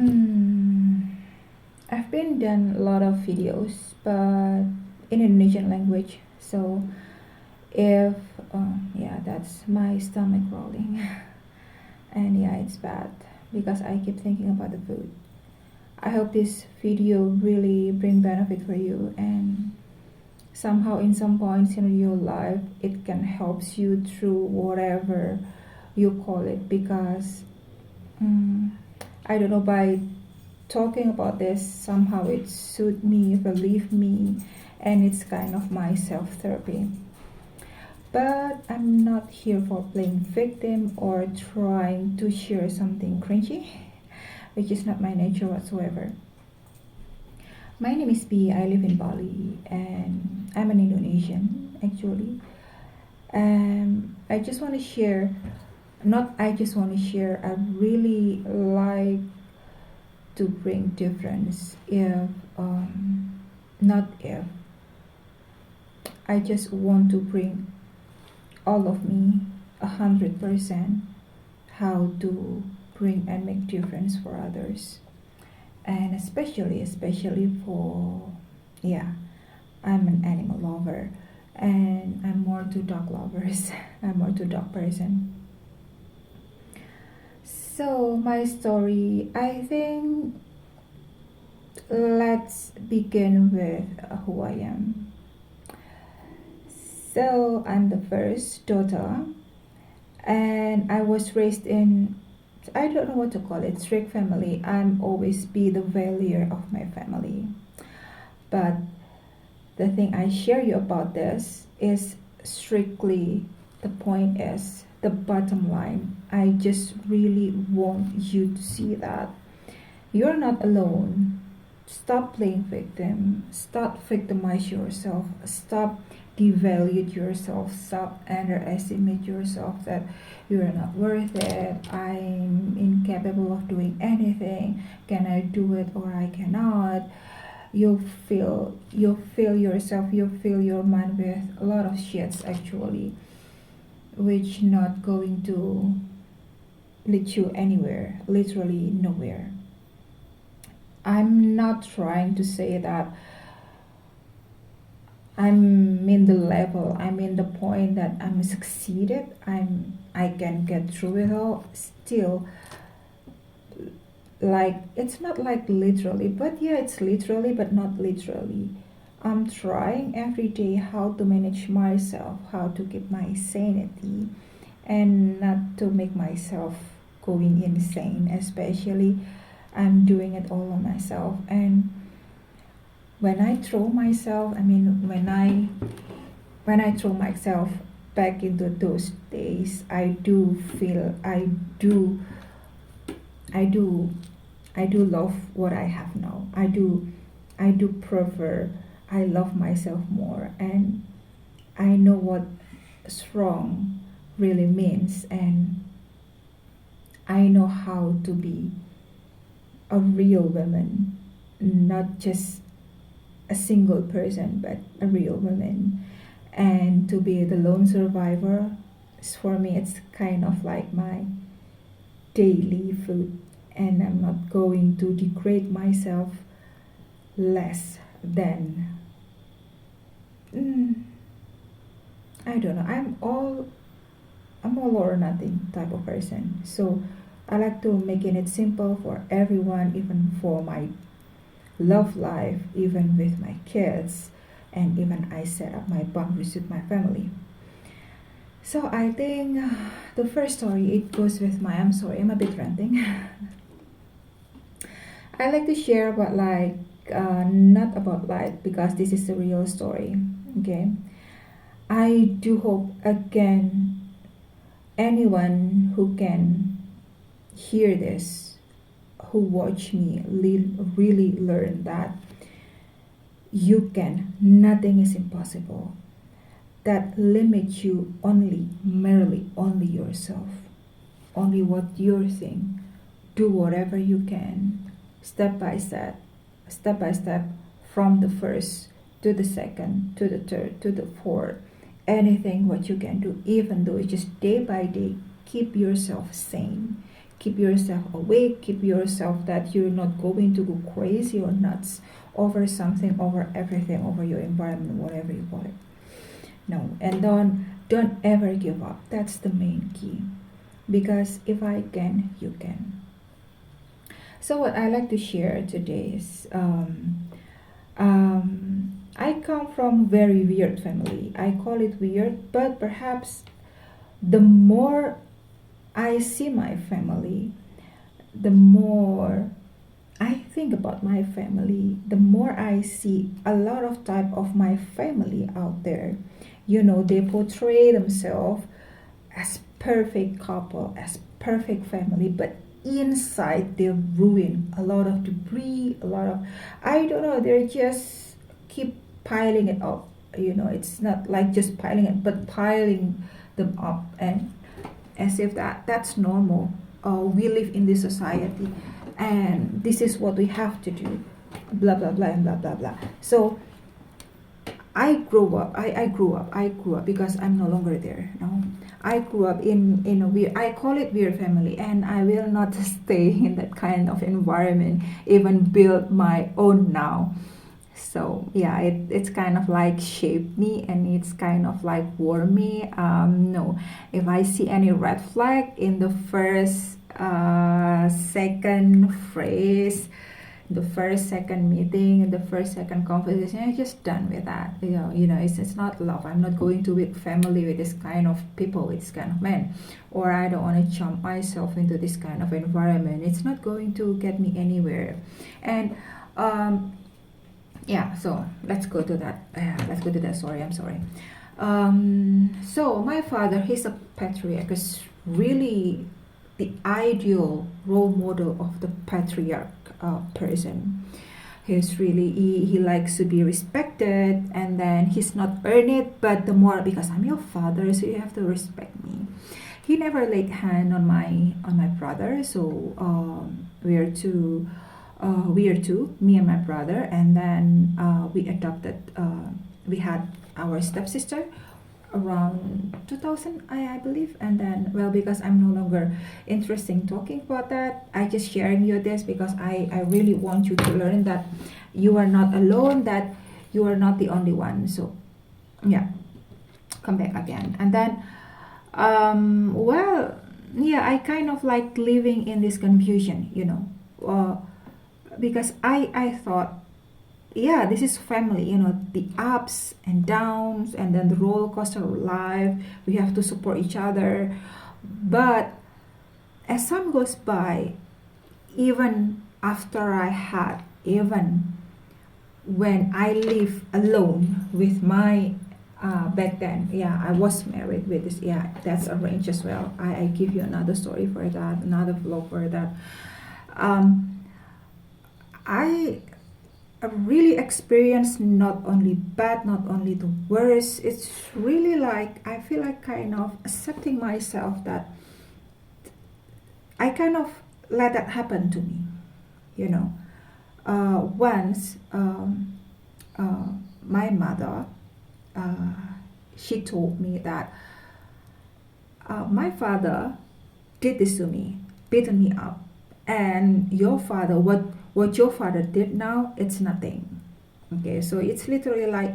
Mm, I've been done a lot of videos, but in Indonesian language. So if yeah, that's my stomach growling, and yeah, it's bad because I keep thinking about the food. I hope this video really bring benefit for you, and somehow in some points in your life it can helps you through whatever you call it, because mm, I don't know, by talking about this somehow it soothes me, relieve me, and it's kind of my self-therapy. But I'm not here for playing victim or trying to share something cringy, which is not my nature whatsoever. My name is B. I live in Bali and I'm an Indonesian actually. I just want to share, not I just want to share, I really like to bring difference if, not if, I just want to bring all of me 100% how to bring and make difference for others, and especially for, yeah, I'm an animal lover, and I'm more to dog lovers. I'm more to dog person. So my story, I think, let's begin with who I am. So I'm the first daughter, and I was raised in, I don't know what to call it, strict family. I'm always be the failure of my family. But the thing I share you about this is strictly, the point is the bottom line. I just really want you to see that you're not alone. Stop playing victim. Stop victimize yourself. Stop devalue yourself. Stop underestimate yourself that you are not worth it. I'm incapable of doing anything. Can I do it or I cannot? You feel yourself. You fill your mind with a lot of shits actually, which not going to lead you anywhere. Literally nowhere. I'm not trying to say that I'm in the level, I'm in the point that I'm succeeded, I can get through it all. Still, like, it's not like literally, but yeah, it's literally, but not literally. I'm trying every day how to manage myself, how to keep my sanity, and not to make myself going insane. Especially, I'm doing it all on myself, and when I throw myself, I mean, when I throw myself back into those days, I do feel, I do I do love what I have now. I do prefer, I love myself more, and I know what strong really means, and I know how to be a real woman, not just a single person, but a real woman. And to be the lone survivor, for me, it's kind of like my daily food. And I'm not going to degrade myself less than. Mm, I don't know. I'm all or nothing type of person. So I like to making it simple for everyone, even for my love life, even with my kids, and even I set up my boundaries with my family. So I think the first story, it goes with my, I'm sorry, I'm a bit ranting. I like to share about, like, not about life, because this is a real story. Okay, I do hope again anyone who can hear this, who watch me, really learn that you can, nothing is impossible. That limits you only, merely only yourself, only what you think. Do whatever you can, step by step, from the first to the second to the third to the fourth. Anything what you can do, even though it's just day by day, keep yourself sane, keep yourself awake, keep yourself that you're not going to go crazy or nuts over something, over everything, over your environment, whatever you call it. No, and don't ever give up. That's the main key. Because if I can, you can. So what I like to share today is I come from very weird family. I call it weird, but perhaps the more I see my family, the more I think about my family, the more I see a lot of type of my family out there. They portray themselves as perfect couple, as perfect family, but inside they ruin a lot of debris, a lot of, I don't know, they just keep piling it up. It's not like just piling it, but piling them up, and as if that's normal. We live in this society, and this is what we have to do, blah blah blah and blah blah blah. So I grew up because I'm no longer there. No, I grew up in a weird, I call it weird family, and I will not stay in that kind of environment, even build my own now. So yeah, it's kind of like shaped me, and it's kind of like wore me. No, if I see any red flag in the first second phrase, the first second meeting, the first second conversation, I'm just done with that. It's not love. I'm not going to with family with this kind of people, with this kind of men, or I don't want to jump myself into this kind of environment. It's not going to get me anywhere. And yeah, so let's go to that. Sorry, I'm sorry. So my father, he's a patriarch, is really the ideal role model of the patriarch person. He likes to be respected, and then he's not earned it, but the more, because I'm your father, so you have to respect me. He never laid hand on my brother, so we are two, me and my brother, and then we adopted. We had our stepsister around 2000, I believe, and then, well, because I'm no longer interested in talking about that, I just sharing you this because I really want you to learn that you are not alone, that you are not the only one. So yeah, come back again. And then well, yeah, I kind of like living in this confusion, because I thought, yeah, this is family, the ups and downs, and then the roller coaster of life. We have to support each other. But as time goes by, even when I live alone with my, back then, yeah, I was married with this, yeah, that's arranged as well. I give you another story for that, another vlog for that. I really experienced not only bad, not only the worst. It's really like I feel like kind of accepting myself that I kind of let that happen to me. Once my mother, she told me that my father did this to me, beaten me up, and your father, what your father did now, it's nothing. Okay, so it's literally like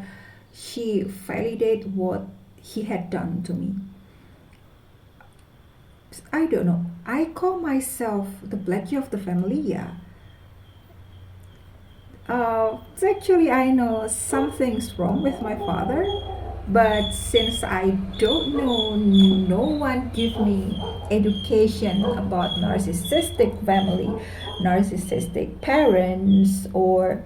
she validated what he had done to me. I don't know, I call myself the blackie of the family. Yeah, actually I know something's wrong with my father, but since I don't know, no one give me education about narcissistic family, narcissistic parents, or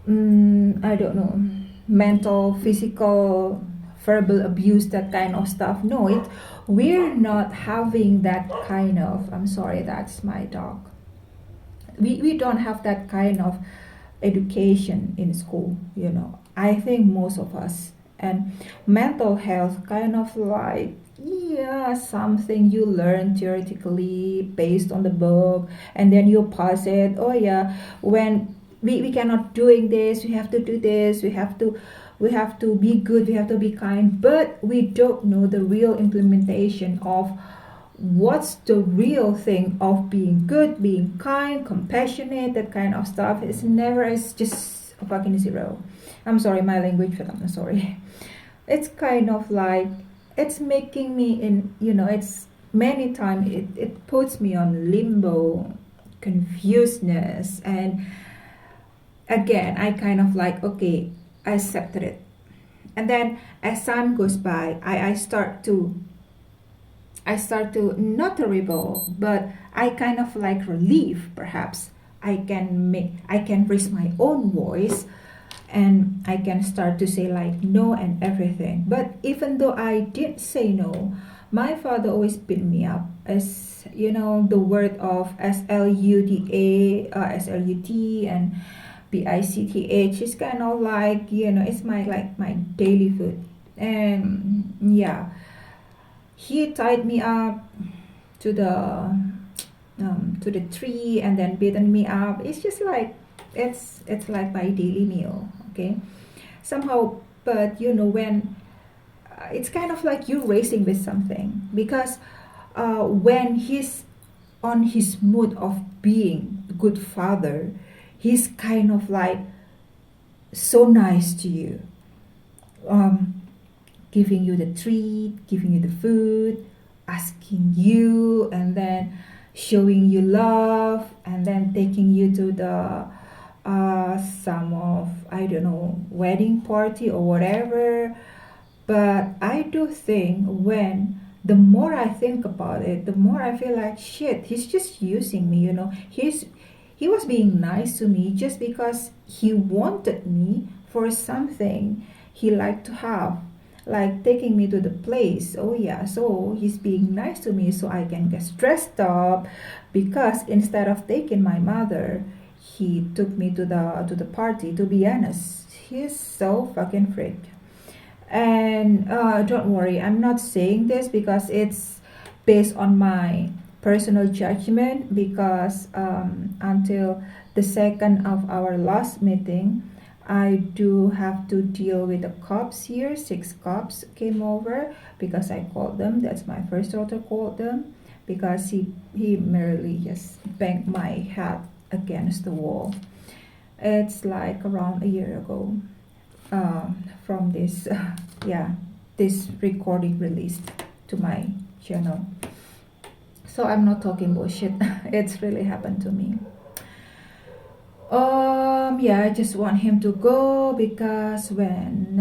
I don't know, mental, physical, verbal abuse, that kind of stuff. No, we're not having that kind of, I'm sorry, that's my dog. We don't have that kind of education in school. I think most of us. And mental health, kind of like, yeah, something you learn theoretically based on the book, and then you pass it. Oh yeah, when we cannot doing this, we have to do this, we have to be good, we have to be kind, but we don't know the real implementation of what's the real thing of being good, being kind, compassionate, that kind of stuff. It's just a fucking zero. I'm sorry, my language, but I'm sorry. It's kind of like, it's making me in, it's many times it puts me on limbo, confusedness, and again, I kind of like, okay, I accepted it. And then as time goes by, I start to not to rebel, but I kind of like relief. Perhaps I can raise my own voice, and I can start to say like no and everything. But even though I did say no, my father always beat me up, as the word of SLUT and BICTH is kind of like, it's my daily food. And yeah, he tied me up to the tree and then beaten me up. It's just like, it's like my daily meal. Okay, somehow. But when it's kind of like you racing with something, because when he's on his mood of being a good father, he's kind of like so nice to you, um, giving you the treat, giving you the food, asking you, and then showing you love, and then taking you to the some of, I don't know, wedding party or whatever. But I do think, when the more I think about it, the more I feel like, shit, he's just using me, he was being nice to me just because he wanted me for something he liked to have, like taking me to the place. Oh yeah, so he's being nice to me so I can get stressed up, because instead of taking my mother, he took me to the party. To be honest, he's so fucking freak. And don't worry, I'm not saying this because it's based on my personal judgment, because until the second of our last meeting, I do have to deal with the cops here. 6 cops came over because I called them. That's my first daughter called them, because he merely just banged my head against the wall. It's like around a year ago, from this yeah, this recording released to my channel. So I'm not talking bullshit. It's really happened to me. Yeah, I just want him to go, because when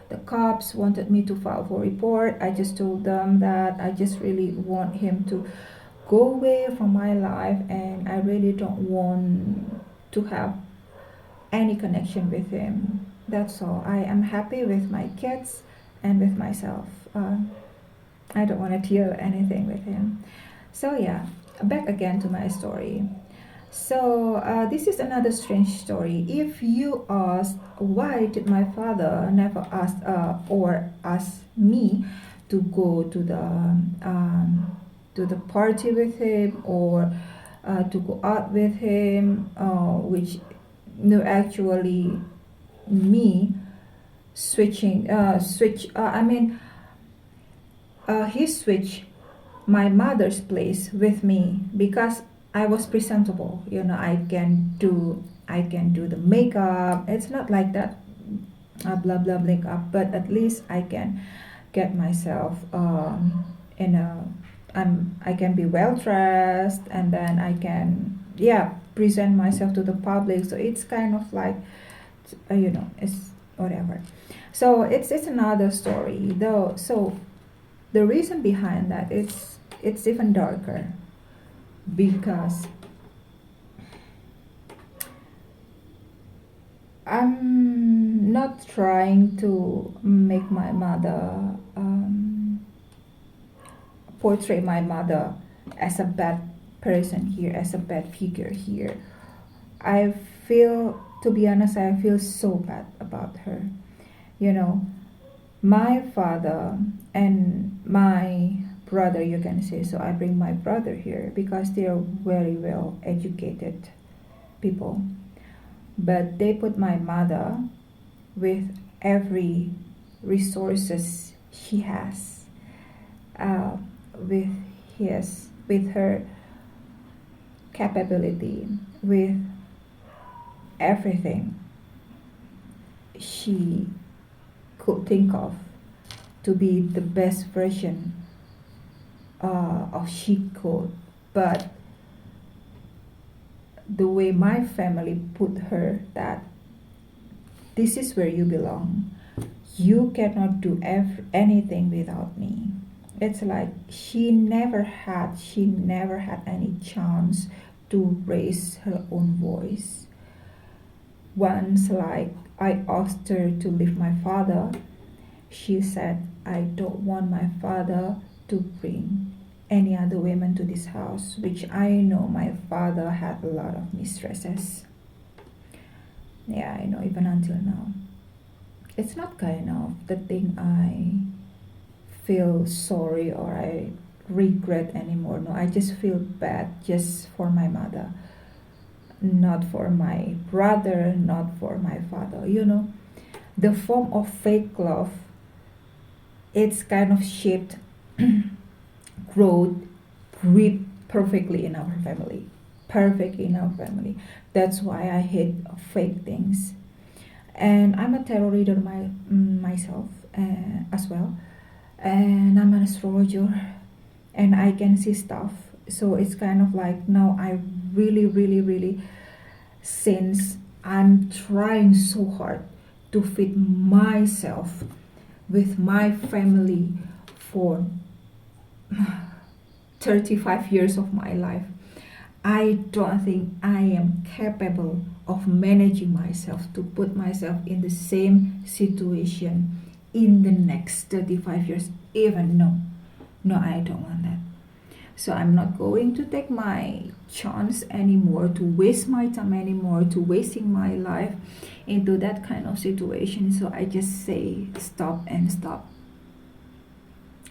the cops wanted me to file for report, I just told them that I just really want him to go away from my life, and I really don't want to have any connection with him. That's all. I am happy with my kids and with myself. I don't want to deal anything with him. So yeah, back again to my story. So this is another strange story. If you ask, why did my father never ask or ask me to go to the party with him, or to go out with him, which no, actually, me switching switch I mean he switched my mother's place with me, because I was presentable. I can do the makeup. It's not like that blah blah makeup, but at least I can get myself in a I can be well dressed, and then I can, yeah, present myself to the public. So it's kind of like, it's whatever. So it's another story though. So the reason behind that, it's even darker, because I'm not trying to make my mother portray my mother as a bad person here, as a bad figure here. I feel, to be honest, I feel so bad about her. You know, my father and my brother, you can say, so I bring my brother here because they are very well educated people. But they put my mother with every resources she has, with Yes, with her capability, with everything she could think of to be the best version of she could. But the way my family put her, that this is where you belong, you cannot do anything without me. It's like she never had any chance to raise her own voice. Once, like, I asked her to leave my father, she said, I don't want my father to bring any other women to this house, which I know my father had a lot of mistresses. Yeah, I know, even until now. It's not kind of the thing I feel sorry or I regret anymore. No, I just feel bad just for my mother, not for my brother, not for my father. The form of fake love, it's kind of shaped, growth, breed perfectly in our family. Perfect in our family. That's why I hate fake things. And I'm a tarot reader myself as well. And I'm an astrologer and I can see stuff. So it's kind of like now I really, really, really, since I'm trying so hard to fit myself with my family for 35 years of my life, I don't think I am capable of managing myself to put myself in the same situation in the next 35 years. Even no, I don't want that. So I'm not going to take my chance anymore, to waste my time anymore, to wasting my life into that kind of situation. So I just say stop and stop.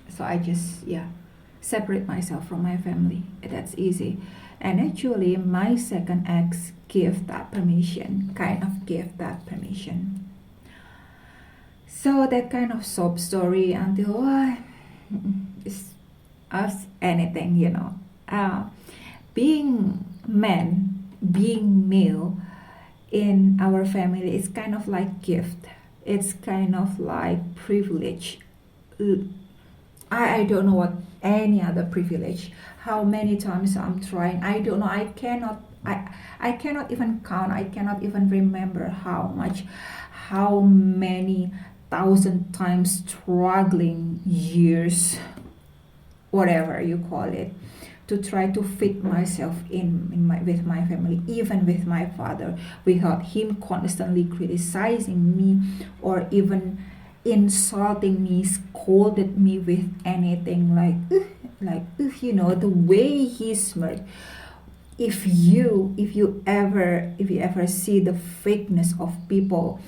So I just, yeah, separate myself from my family. That's easy. And actually my second ex gave that permission, kind of gave that permission. So that kind of sob story until it's us anything. Being man, being male in our family is kind of like gift. It's kind of like privilege. I don't know what any other privilege. How many times I'm trying, I don't know. I cannot even count. I cannot even remember how many thousand times struggling years, whatever you call it, to try to fit myself with my family, even with my father, without him constantly criticizing me or even insulting me, scolded me with anything the way he smirked. If you ever see the fakeness of people,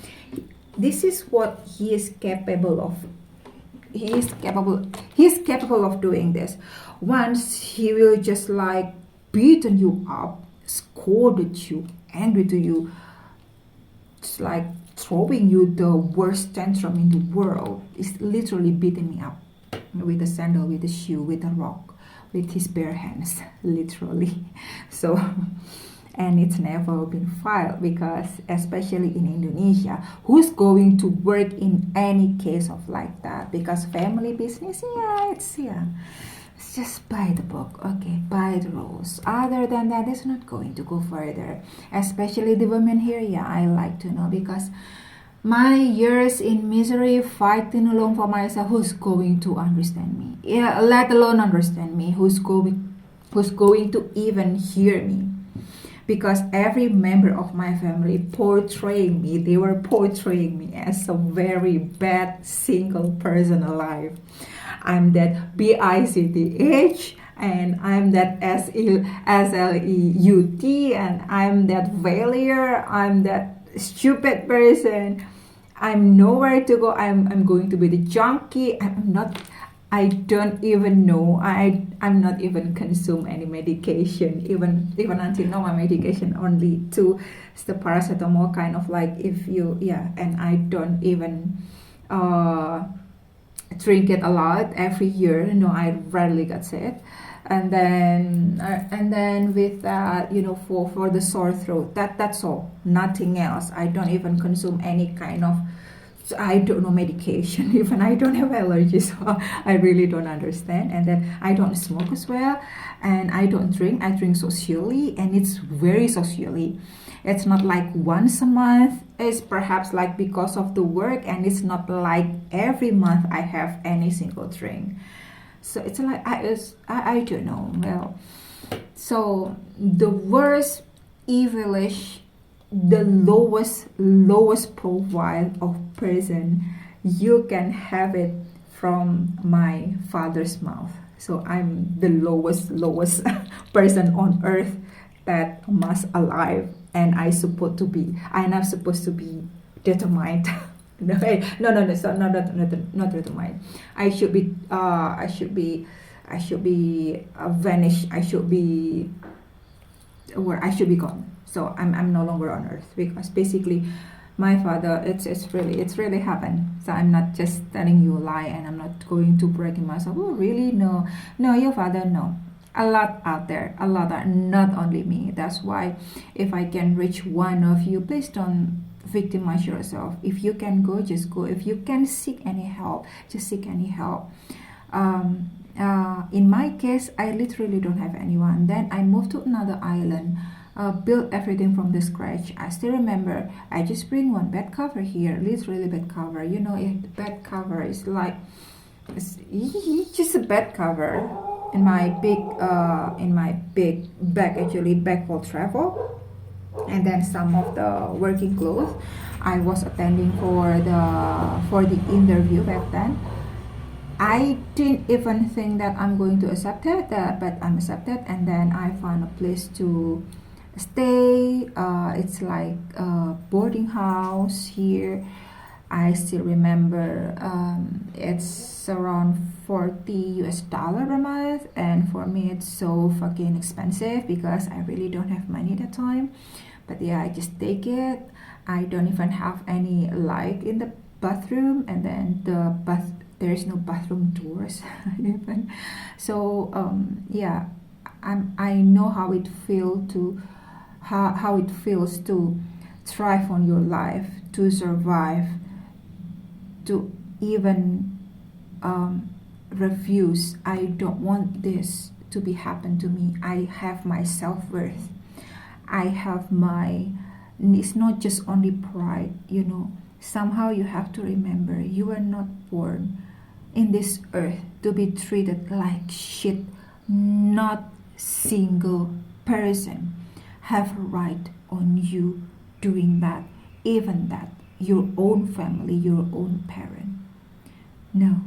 this is what he is capable of. He is capable of doing this. Once he will just like beaten you up, scolded you, angry to you, just like throwing you the worst tantrum in the world. Is literally beating me up with a sandal, with a shoe, with a rock, with his bare hands, literally. So, and it's never been filed, because especially in Indonesia, who's going to work in any case of like that? Because family business, it's just buy the book, okay, buy the rules. Other than that, it's not going to go further. Especially the women here, I like to know, because my years in misery fighting alone for myself, who's going to understand me? Yeah, let alone understand me, who's going to even hear me? Because every member of my family they were portraying me as a very bad single person alive. I'm that BICTH, and I'm that SLEUT, and I'm that failure, I'm that stupid person. I'm nowhere to go. I'm going to be the junkie. I don't even know. I'm not even consume any medication. Even until now, my medication only two. It's the paracetamol, kind of like, if you, and I don't even drink it a lot every year. No, I rarely got sick. And then with that, for the sore throat, that's all, nothing else. I don't even consume any kind of, I don't know, medication. Even I don't have allergies, so I really don't understand. And then I don't smoke as well, and I don't drink. I drink socially, and it's very socially. It's not like once a month. It's perhaps like because of the work, and it's not like every month I have any single drink. So it's like I don't know. Well, so the worst, evilish, the lowest profile of person, you can have it from my father's mouth. So I'm the lowest person on earth that must alive, and I'm not supposed to be determined. No, no, so not determined. I should be vanished. I should be gone. So I'm no longer on earth, because basically my father, it's really happened. So I'm not just telling you a lie, and I'm not going to break in myself. Oh really? No, your father, no. A lot out there, a lot are, not only me. That's why if I can reach one of you, please don't victimize yourself. If you can go, just go. If you can seek any help, just seek any help. In my case, I literally don't have anyone. Then I moved to another island, built everything from the scratch. I still remember, I just bring one bed cover here, literally bed cover. If the bed cover is like, it's just a bed cover in my big bag, actually bag for travel, and then some of the working clothes. I was attending for the interview back then. I didn't even think that I'm going to accept it, but I'm accepted, and then I found a place to stay. It's like a boarding house here. I still remember, it's around $40 per month, and for me it's so fucking expensive because I really don't have money at that time. But yeah, I just take it. I don't even have any light in the bathroom, and then there's no bathroom doors even. So yeah, I know how it feels to thrive on your life, to survive, to even refuse. I don't want this to be happen to me. I have my self-worth. I have my, it's not just only pride. Somehow you have to remember, you were not born in this earth to be treated like shit. Not single person have a right on you doing that, even that your own family, your own parent. No,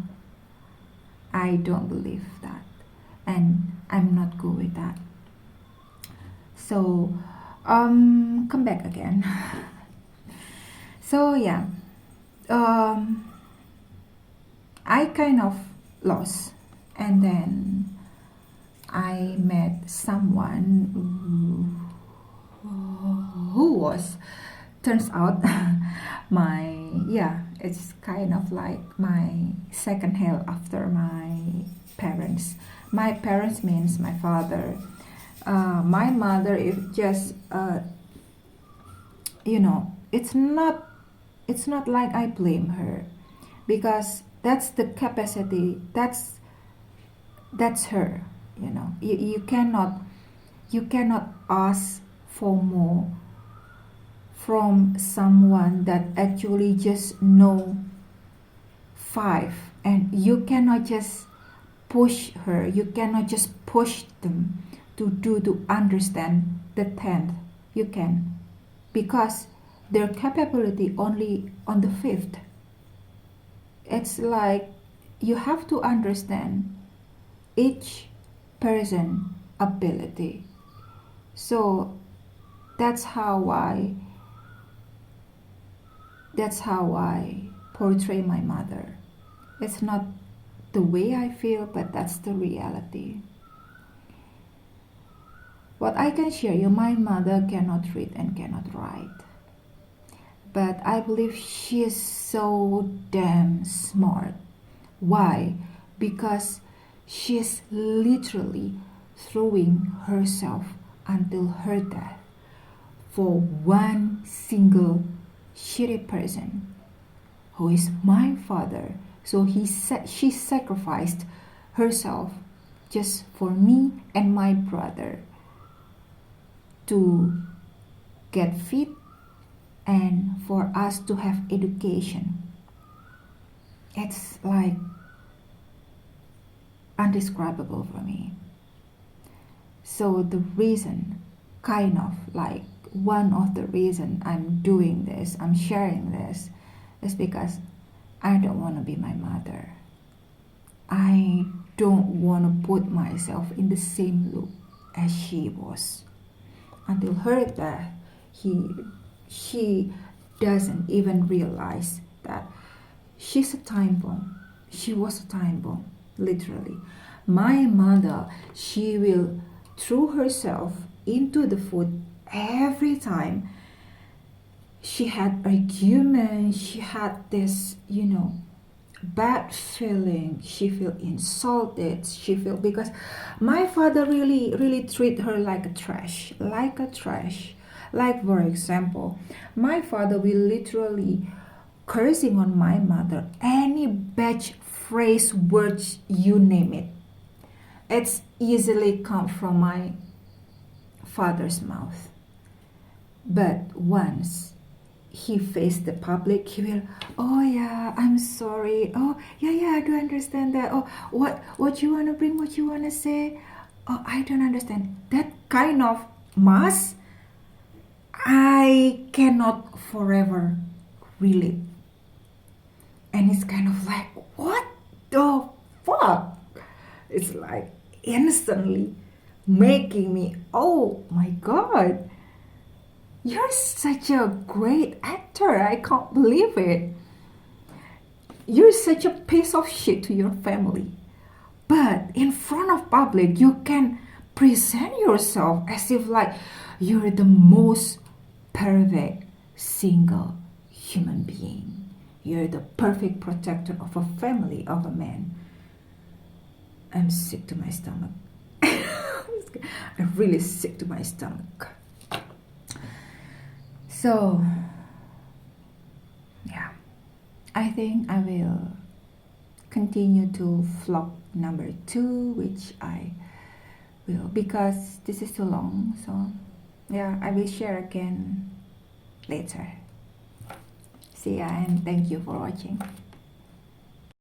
I don't believe that, and I'm not good with that. So come back again. So yeah, um I kind of lost, and then I met someone who was, turns out, my, yeah, it's kind of like my second hell after my parents. My parents means my father. My mother is just, it's not like I blame her, because that's the capacity, that's her. You cannot ask for more from someone that actually just know five, and you cannot just push her, you cannot just push them to understand the 10th. You can, because their capability only on the fifth. It's like you have to understand each person ability. So that's how I portray my mother. It's not the way I feel, but that's the reality. What I can share you, my mother cannot read and cannot write, but I believe she is so damn smart. Why? Because she is literally throwing herself until her death for one single shitty person who is my father. So she sacrificed herself just for me and my brother to get fit and for us to have education. It's like undescribable for me. So the reason, kind of like one of the reason I'm doing this, I'm sharing this, is because I don't want to be my mother. I don't want to put myself in the same loop as she was. Until her death, she doesn't even realize that she's a time bomb. She was a time bomb, literally. My mother, she will throw herself into the food every time she had argument, she had this, bad feeling. She feel insulted. She feel because my father really treat her like a trash, Like for example, my father will literally cursing on my mother any bad phrase, words, you name it. It's easily come from my father's mouth. But once he faced the public, he will, oh yeah, I'm sorry. Oh yeah, I do understand that. Oh, what you wanna bring? What you wanna say? Oh, I don't understand. That kind of mass, I cannot forever relate. And it's kind of like, what the fuck? It's like instantly making me, oh my god, you're such a great actor. I can't believe it. You're such a piece of shit to your family. But in front of public, you can present yourself as if like you're the most perfect single human being. You're the perfect protector of a family, of a man. I'm sick to my stomach. I'm really sick to my stomach. So, yeah, I think I will continue to vlog number 2, which I will, because this is too long. So, yeah, I will share again later. See ya and thank you for watching.